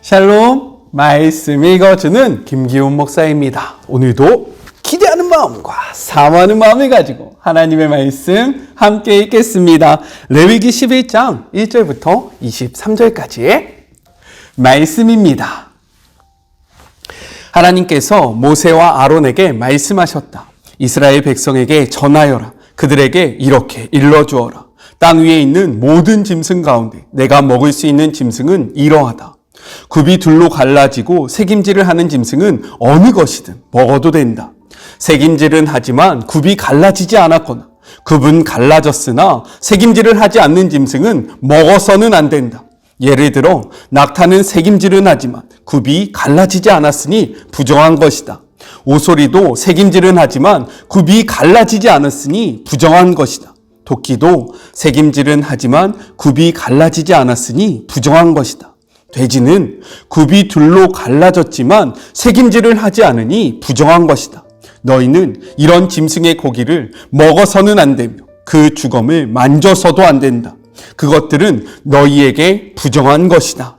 샬롬, 말씀 읽어주는 김기훈 목사입니다. 오늘도 기대하는 마음과 사모하는 마음을 가지고 하나님의 말씀 함께 읽겠습니다. 레위기 11장 1절부터 23절까지의 말씀입니다. 하나님께서 모세와 아론에게 말씀하셨다. 이스라엘 백성에게 전하여라. 그들에게 이렇게 일러주어라. 땅 위에 있는 모든 짐승 가운데 내가 먹을 수 있는 짐승은 이러하다. 굽이 둘로 갈라지고 새김질을 하는 짐승은 어느 것이든 먹어도 된다. 새김질은 하지만 굽이 갈라지지 않았거나 굽은 갈라졌으나 새김질을 하지 않는 짐승은 먹어서는 안 된다. 예를 들어 낙타는 새김질은 하지만 굽이 갈라지지 않았으니 부정한 것이다. 오소리도 새김질은 하지만 굽이 갈라지지 않았으니 부정한 것이다. 토끼도 새김질은 하지만 굽이 갈라지지 않았으니 부정한 것이다. 돼지는 굽이 둘로 갈라졌지만 새김질을 하지 않으니 부정한 것이다. 너희는 이런 짐승의 고기를 먹어서는 안 되며 그 주검을 만져서도 안 된다. 그것들은 너희에게 부정한 것이다.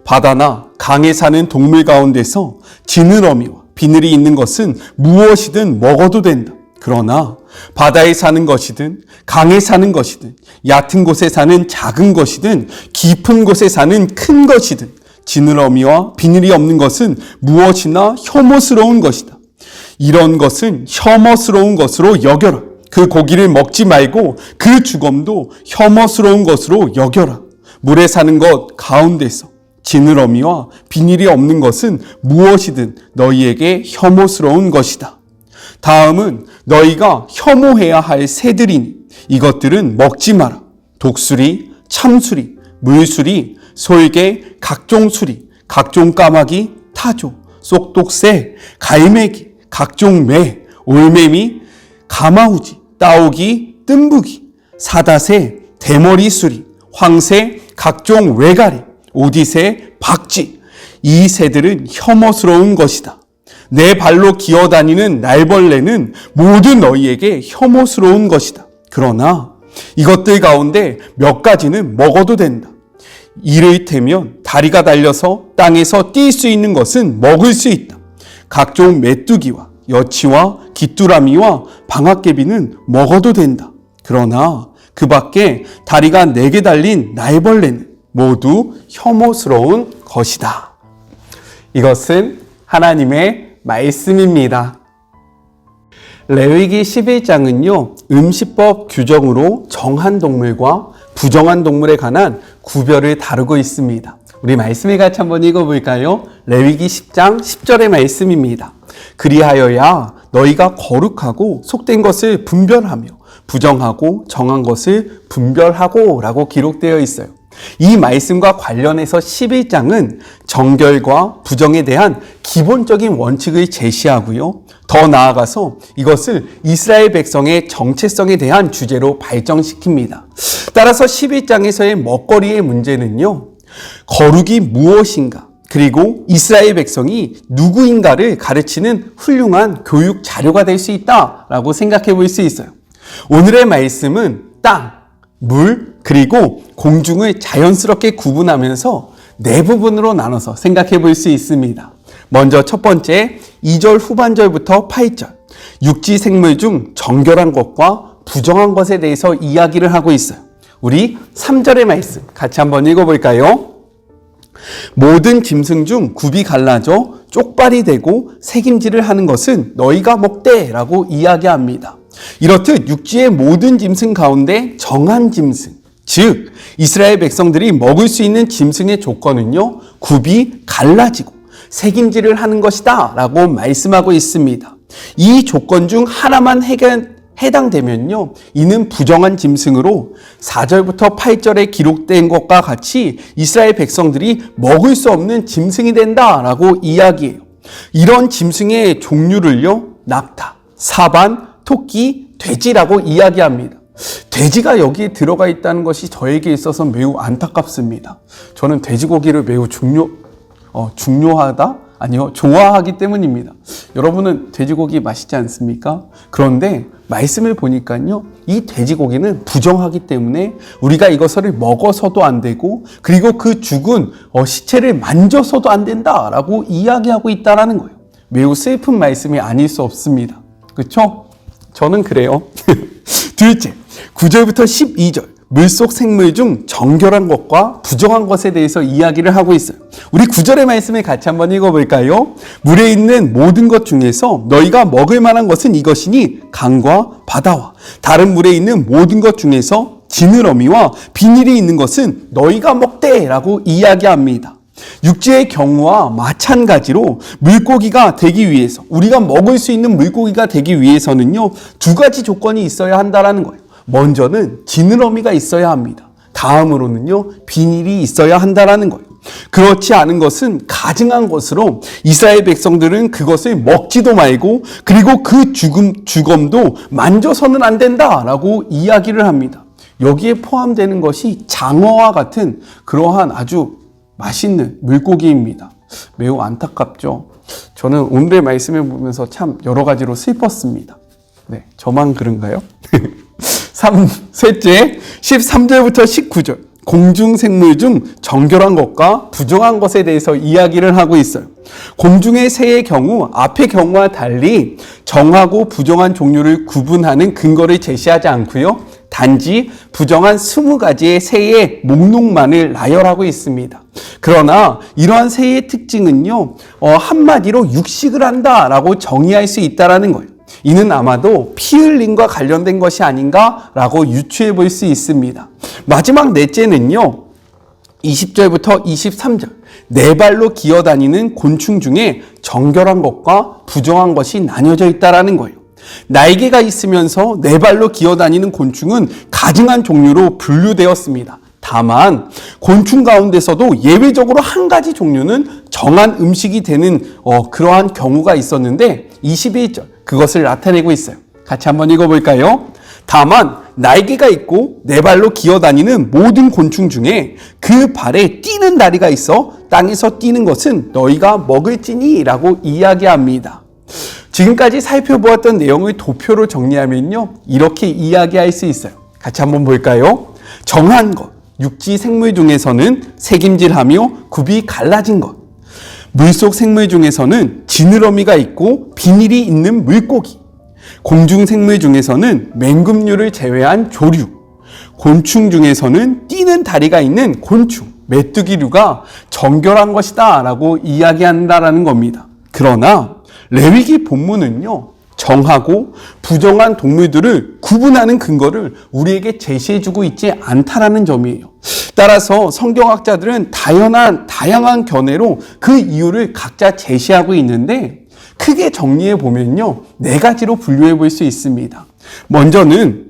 바다나 강에 사는 동물 가운데서 지느러미와 비늘이 있는 것은 무엇이든 먹어도 된다. 그러나 바다에 사는 것이든 강에 사는 것이든 얕은 곳에 사는 작은 것이든 깊은 곳에 사는 큰 것이든 지느러미와 비늘이 없는 것은 무엇이나 혐오스러운 것이다. 이런 것은 혐오스러운 것으로 여겨라. 그 고기를 먹지 말고 그 주검도 혐오스러운 것으로 여겨라. 물에 사는 것 가운데서 지느러미와 비닐이 없는 것은 무엇이든 너희에게 혐오스러운 것이다. 다음은 너희가 혐오해야 할 새들이니 이것들은 먹지 마라. 독수리, 참수리, 물수리, 솔개, 각종 수리, 각종 까마귀, 타조, 쏙독새, 갈매기, 각종 매, 올매미, 가마우지, 따오기, 뜸부기, 사다새, 대머리수리, 황새, 각종 외가리, 오디새, 박쥐. 이 새들은 혐오스러운 것이다. 내 발로 기어다니는 날벌레는 모두 너희에게 혐오스러운 것이다. 그러나 이것들 가운데 몇 가지는 먹어도 된다. 이를테면 다리가 달려서 땅에서 뛸 수 있는 것은 먹을 수 있다. 각종 메뚜기와 여치와 귀뚜라미와 방앗개비는 먹어도 된다. 그러나 그 밖에 다리가 4개 달린 날벌레는 모두 혐오스러운 것이다. 이것은 하나님의 말씀입니다. 레위기 11장은요, 음식법 규정으로 정한 동물과 부정한 동물에 관한 구별을 다루고 있습니다. 우리 말씀을 같이 한번 읽어볼까요? 레위기 10장 10절의 말씀입니다. 그리하여야 너희가 거룩하고 속된 것을 분별하며 부정하고 정한 것을 분별하고 라고 기록되어 있어요. 이 말씀과 관련해서 11장은 정결과 부정에 대한 기본적인 원칙을 제시하고요. 더 나아가서 이것을 이스라엘 백성의 정체성에 대한 주제로 발전시킵니다. 따라서 11장에서의 먹거리의 문제는요, 거룩이 무엇인가, 그리고 이스라엘 백성이 누구인가를 가르치는 훌륭한 교육 자료가 될 수 있다라고 생각해 볼 수 있어요. 오늘의 말씀은 땅, 물, 그리고 공중을 자연스럽게 구분하면서 4부분으로 나눠서 생각해 볼 수 있습니다. 먼저 첫 번째 2절 후반절부터 8절, 육지 생물 중 정결한 것과 부정한 것에 대해서 이야기를 하고 있어요. 우리 3절의 말씀 같이 한번 읽어볼까요? 모든 짐승 중 굽이 갈라져 쪽발이 되고 새김질을 하는 것은 너희가 먹되 라고 이야기합니다. 이렇듯 육지의 모든 짐승 가운데 정한 짐승, 즉 이스라엘 백성들이 먹을 수 있는 짐승의 조건은요, 굽이 갈라지고 새김질을 하는 것이다 라고 말씀하고 있습니다. 이 조건 중 하나만 해당되면요, 이는 부정한 짐승으로 4절부터 8절에 기록된 것과 같이 이스라엘 백성들이 먹을 수 없는 짐승이 된다라고 이야기해요. 이런 짐승의 종류를요, 낙타, 사반, 토끼, 돼지라고 이야기합니다. 돼지가 여기에 들어가 있다는 것이 저에게 있어서 매우 안타깝습니다. 저는 돼지고기를 매우 중요하다 아니요, 좋아하기 때문입니다. 여러분은 돼지고기 맛있지 않습니까? 그런데 말씀을 보니까요, 이 돼지고기는 부정하기 때문에 우리가 이것을 먹어서도 안 되고, 그리고 그 죽은 시체를 만져서도 안 된다라고 이야기하고 있다라는 거예요. 매우 슬픈 말씀이 아닐 수 없습니다. 그렇죠? 저는 그래요. 둘째, 9절부터 12절. 물속 생물 중 정결한 것과 부정한 것에 대해서 이야기를 하고 있어요. 우리 9절의 말씀을 같이 한번 읽어볼까요? 물에 있는 모든 것 중에서 너희가 먹을 만한 것은 이것이니 강과 바다와 다른 물에 있는 모든 것 중에서 지느러미와 비닐이 있는 것은 너희가 먹되 라고 이야기합니다. 육지의 경우와 마찬가지로 물고기가 되기 위해서, 우리가 먹을 수 있는 물고기가 되기 위해서는요, 두 가지 조건이 있어야 한다는 거예요. 먼저는 지느러미가 있어야 합니다. 다음으로는요, 비닐이 있어야 한다는 거예요. 그렇지 않은 것은 가증한 것으로 이스라엘 백성들은 그것을 먹지도 말고, 그리고 그 죽음도 만져서는 안 된다라고 이야기를 합니다. 여기에 포함되는 것이 장어와 같은 그러한 아주 맛있는 물고기입니다. 매우 안타깝죠. 저는 오늘의 말씀을 보면서 참 여러 가지로 슬펐습니다. 네, 저만 그런가요? 셋째, 13절부터 19절. 공중생물 중 정결한 것과 부정한 것에 대해서 이야기를 하고 있어요. 공중의 새의 경우 앞의 경우와 달리 정하고 부정한 종류를 구분하는 근거를 제시하지 않고요, 단지 부정한 20가지의 새의 목록만을 나열하고 있습니다. 그러나 이러한 새의 특징은요, 한마디로 육식을 한다라고 정의할 수 있다라는 거예요. 이는 아마도 피 흘림과 관련된 것이 아닌가라고 유추해 볼 수 있습니다. 마지막 넷째는요, 20절부터 23절. 네 발로 기어다니는 곤충 중에 정결한 것과 부정한 것이 나뉘어져 있다라는 거예요. 날개가 있으면서 네 발로 기어다니는 곤충은 가증한 종류로 분류되었습니다. 다만 곤충 가운데서도 예외적으로 한 가지 종류는 정한 음식이 되는 그러한 경우가 있었는데 21절 그것을 나타내고 있어요. 같이 한번 읽어볼까요? 다만 날개가 있고 네 발로 기어다니는 모든 곤충 중에 그 발에 뛰는 다리가 있어 땅에서 뛰는 것은 너희가 먹을지니 라고 이야기합니다. 지금까지 살펴보았던 내용을 도표로 정리하면요, 이렇게 이야기할 수 있어요. 같이 한번 볼까요? 정한 것, 육지 생물 중에서는 새김질하며 굽이 갈라진 것, 물속 생물 중에서는 지느러미가 있고 비닐이 있는 물고기, 공중 생물 중에서는 맹금류를 제외한 조류, 곤충 중에서는 뛰는 다리가 있는 곤충, 메뚜기류가 정결한 것이다 라고 이야기한다라는 겁니다. 그러나 레위기 본문은요, 정하고 부정한 동물들을 구분하는 근거를 우리에게 제시해주고 있지 않다라는 점이에요. 따라서 성경학자들은 다양한 견해로 그 이유를 각자 제시하고 있는데, 크게 정리해 보면요, 네 가지로 분류해 볼 수 있습니다. 먼저는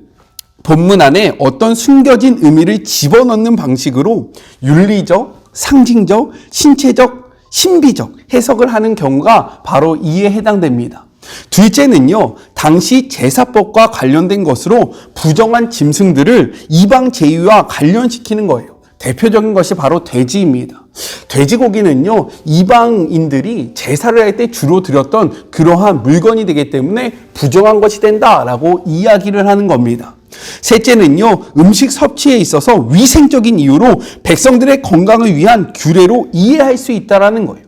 본문 안에 어떤 숨겨진 의미를 집어넣는 방식으로 윤리적, 상징적, 신체적, 신비적 해석을 하는 경우가 바로 이에 해당됩니다. 둘째는요, 당시 제사법과 관련된 것으로 부정한 짐승들을 이방 제위와 관련시키는 거예요. 대표적인 것이 바로 돼지입니다. 돼지고기는요, 이방인들이 제사를 할 때 주로 드렸던 그러한 물건이 되기 때문에 부정한 것이 된다라고 이야기를 하는 겁니다. 셋째는요, 음식 섭취에 있어서 위생적인 이유로 백성들의 건강을 위한 규례로 이해할 수 있다는 거예요.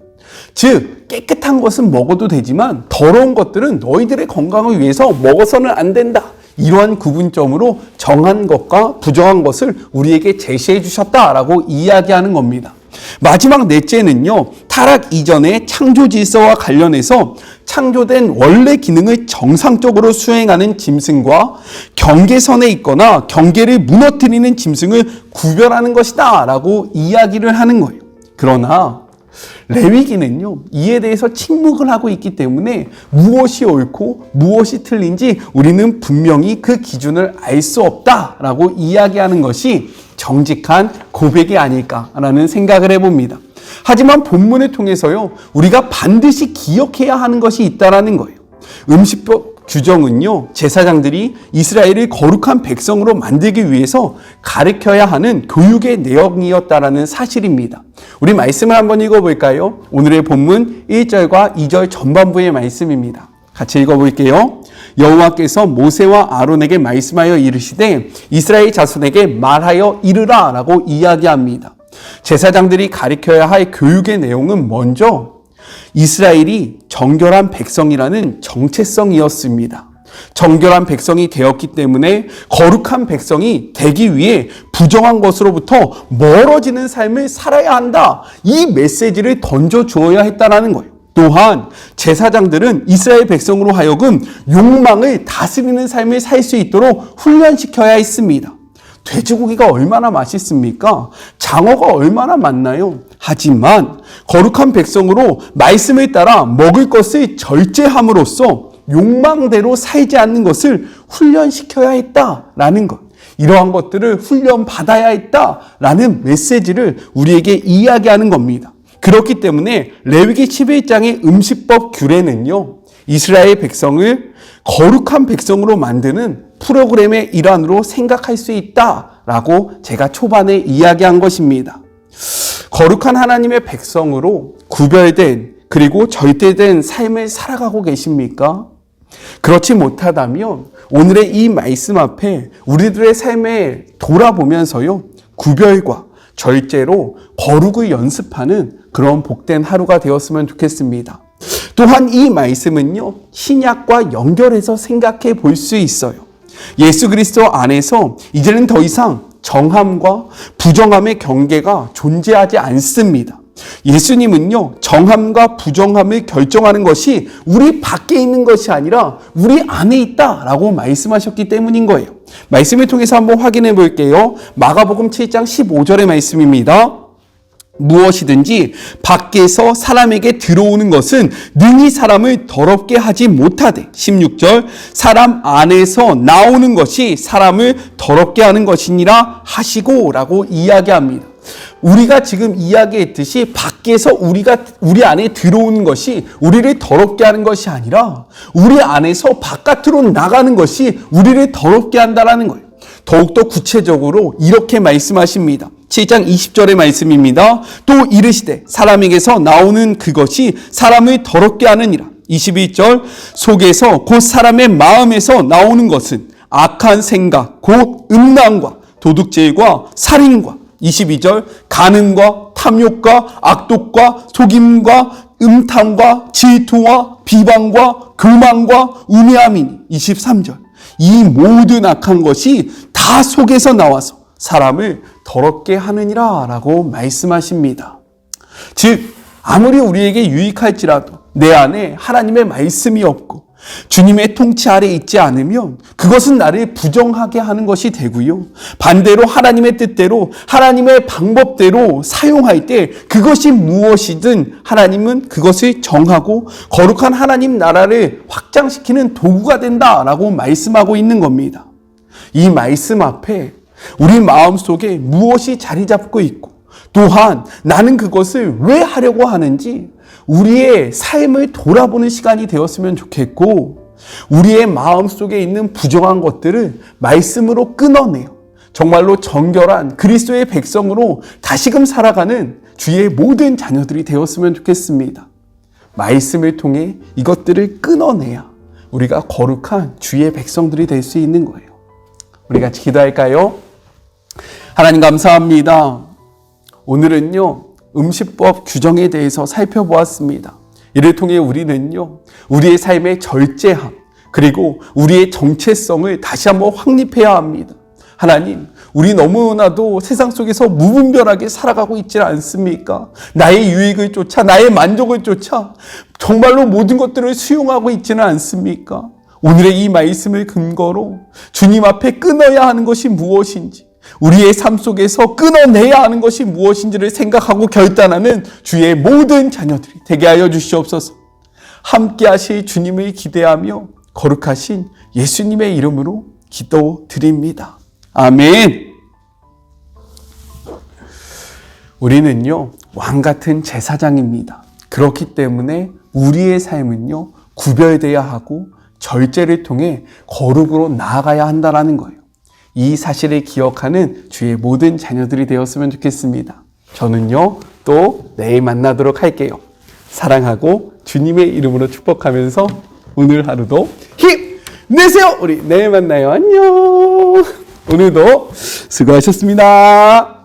즉, 깨끗한 것은 먹어도 되지만 더러운 것들은 너희들의 건강을 위해서 먹어서는 안 된다. 이러한 구분점으로 정한 것과 부정한 것을 우리에게 제시해 주셨다라고 이야기하는 겁니다. 마지막 넷째는요, 타락 이전의 창조 질서와 관련해서 창조된 원래 기능을 정상적으로 수행하는 짐승과 경계선에 있거나 경계를 무너뜨리는 짐승을 구별하는 것이다 라고 이야기를 하는 거예요. 그러나 레위기는요, 이에 대해서 침묵을 하고 있기 때문에 무엇이 옳고 무엇이 틀린지 우리는 분명히 그 기준을 알 수 없다라고 이야기하는 것이 정직한 고백이 아닐까라는 생각을 해봅니다. 하지만 본문을 통해서요, 우리가 반드시 기억해야 하는 것이 있다라는 거예요. 음식법 규정은요, 제사장들이 이스라엘을 거룩한 백성으로 만들기 위해서 가르쳐야 하는 교육의 내용이었다라는 사실입니다. 우리 말씀을 한번 읽어볼까요? 오늘의 본문 1절과 2절 전반부의 말씀입니다. 같이 읽어볼게요. 여호와께서 모세와 아론에게 말씀하여 이르시되 이스라엘 자손에게 말하여 이르라 라고 이야기합니다. 제사장들이 가르쳐야 할 교육의 내용은 먼저 이스라엘이 정결한 백성이라는 정체성이었습니다. 정결한 백성이 되었기 때문에 거룩한 백성이 되기 위해 부정한 것으로부터 멀어지는 삶을 살아야 한다. 이 메시지를 던져주어야 했다는 거예요. 또한 제사장들은 이스라엘 백성으로 하여금 욕망을 다스리는 삶을 살 수 있도록 훈련시켜야 했습니다. 돼지고기가 얼마나 맛있습니까? 장어가 얼마나 많나요? 하지만 거룩한 백성으로 말씀을 따라 먹을 것을 절제함으로써 욕망대로 살지 않는 것을 훈련시켜야 했다라는 것. 이러한 것들을 훈련받아야 했다라는 메시지를 우리에게 이야기하는 겁니다. 그렇기 때문에 레위기 11장의 음식법 규례는요, 이스라엘 백성을 거룩한 백성으로 만드는 프로그램의 일환으로 생각할 수 있다라고 제가 초반에 이야기한 것입니다. 거룩한 하나님의 백성으로 구별된 그리고 절대된 삶을 살아가고 계십니까? 그렇지 못하다면 오늘의 이 말씀 앞에 우리들의 삶에 돌아보면서요, 구별과 절제로 거룩을 연습하는 그런 복된 하루가 되었으면 좋겠습니다. 또한 이 말씀은요, 신약과 연결해서 생각해 볼 수 있어요. 예수 그리스도 안에서 이제는 더 이상 정함과 부정함의 경계가 존재하지 않습니다. 예수님은요, 정함과 부정함을 결정하는 것이 우리 밖에 있는 것이 아니라 우리 안에 있다라고 말씀하셨기 때문인 거예요. 말씀을 통해서 한번 확인해 볼게요. 마가복음 7장 15절의 말씀입니다. 무엇이든지 밖에서 사람에게 들어오는 것은 능히 사람을 더럽게 하지 못하되 16절 사람 안에서 나오는 것이 사람을 더럽게 하는 것이니라 하시고 라고 이야기합니다. 우리가 지금 이야기했듯이 밖에서 우리 안에 들어오는 것이 우리를 더럽게 하는 것이 아니라 우리 안에서 바깥으로 나가는 것이 우리를 더럽게 한다는 거예요. 더욱더 구체적으로 이렇게 말씀하십니다. 7장 20절의 말씀입니다. 또 이르시되 사람에게서 나오는 그것이 사람을 더럽게 하느니라. 21절 속에서 곧 사람의 마음에서 나오는 것은 악한 생각 곧 음란과 도둑질과 살인과 22절 간음과 탐욕과 악독과 속임과 음탕과 질투와 비방과 교만과 우매함이니 23절 이 모든 악한 것이 다 속에서 나와서 사람을 더럽게 하느니라 라고 말씀하십니다. 즉 아무리 우리에게 유익할지라도 내 안에 하나님의 말씀이 없고 주님의 통치 아래 있지 않으면 그것은 나를 부정하게 하는 것이 되고요. 반대로 하나님의 뜻대로 하나님의 방법대로 사용할 때 그것이 무엇이든 하나님은 그것을 정하고 거룩한 하나님 나라를 확장시키는 도구가 된다라고 말씀하고 있는 겁니다. 이 말씀 앞에 우리 마음속에 무엇이 자리 잡고 있고 또한 나는 그것을 왜 하려고 하는지 우리의 삶을 돌아보는 시간이 되었으면 좋겠고 우리의 마음속에 있는 부정한 것들을 말씀으로 끊어내요. 정말로 정결한 그리스도의 백성으로 다시금 살아가는 주의 모든 자녀들이 되었으면 좋겠습니다. 말씀을 통해 이것들을 끊어내야 우리가 거룩한 주의 백성들이 될 수 있는 거예요. 우리 같이 기도할까요? 하나님 감사합니다. 오늘은요, 음식법 규정에 대해서 살펴보았습니다. 이를 통해 우리는요, 우리의 삶의 절제함, 그리고 우리의 정체성을 다시 한번 확립해야 합니다. 하나님, 우리 너무나도 세상 속에서 무분별하게 살아가고 있지 않습니까? 나의 유익을 쫓아, 나의 만족을 쫓아 정말로 모든 것들을 수용하고 있지는 않습니까? 오늘의 이 말씀을 근거로 주님 앞에 끊어야 하는 것이 무엇인지, 우리의 삶 속에서 끊어내야 하는 것이 무엇인지를 생각하고 결단하는 주의 모든 자녀들이 되게 하여 주시옵소서. 함께 하실 주님을 기대하며 거룩하신 예수님의 이름으로 기도드립니다. 아멘. 우리는요, 왕 같은 제사장입니다. 그렇기 때문에 우리의 삶은요, 구별되어야 하고 절제를 통해 거룩으로 나아가야 한다라는 거예요. 이 사실을 기억하는 주의 모든 자녀들이 되었으면 좋겠습니다. 저는요, 또 내일 만나도록 할게요. 사랑하고 주님의 이름으로 축복하면서 오늘 하루도 힘내세요! 우리 내일 만나요. 안녕! 오늘도 수고하셨습니다.